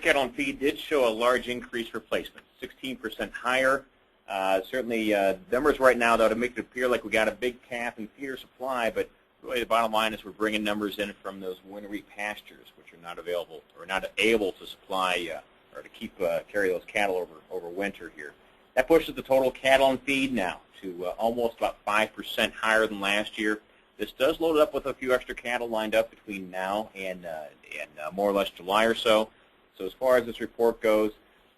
cattle on feed did show a large increase for placement, 16% higher. Certainly, numbers right now, though, to make it appear like we got a big calf and feeder supply, but really the bottom line is we're bringing numbers in from those winter wheat pastures, which are not available or not able to supply or to keep carry those cattle over winter here. That pushes the total cattle on feed now to almost about 5% higher than last year. This does load up with a few extra cattle lined up between now and more or less July or so. So as far as this report goes,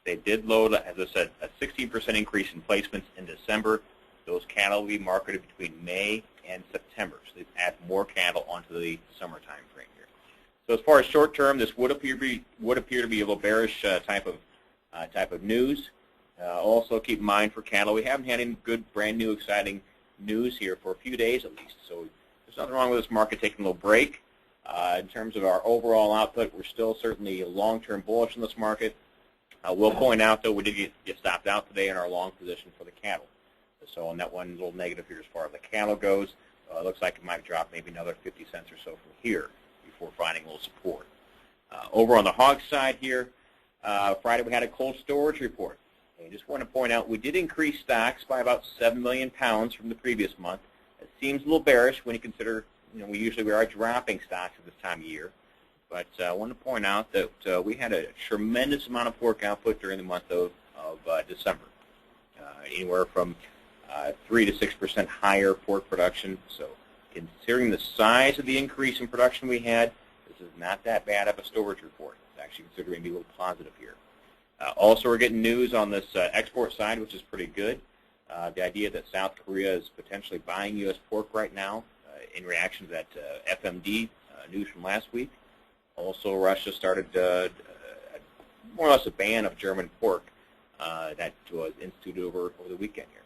they did load, as I said, a 16% increase in placements in December. Those cattle will be marketed between May and September. So they've added more cattle onto the summer time frame here. So as far as short term, this would appear to be a little bearish type of news. Also keep in mind for cattle, we haven't had any good, brand new, exciting news here for a few days at least. So there's nothing wrong with this market taking a little break. In terms of our overall output, we're still certainly long-term bullish in this market. We'll point out, though, we did get stopped out today in our long position for the cattle. So on that one, a little negative here as far as the cattle goes. It looks like it might drop maybe another 50 cents or so from here before finding a little support. Over on the hog side here, Friday we had a cold storage report. I just want to point out we did increase stocks by about 7 million pounds from the previous month. It seems a little bearish when you consider, we are dropping stocks at this time of year. But I want to point out that we had a tremendous amount of pork output during the month of December, anywhere from 3 to 6% higher pork production. So considering the size of the increase in production we had, this is not that bad of a storage report. It's actually considering to be a little positive here. Also, we're getting news on this export side, which is pretty good. The idea that South Korea is potentially buying U.S. pork right now in reaction to that FMD news from last week. Also, Russia started more or less a ban of German pork that was instituted over the weekend here.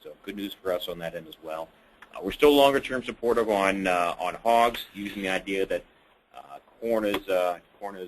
So good news for us on that end as well. We're still longer-term supportive on hogs, using the idea that corn is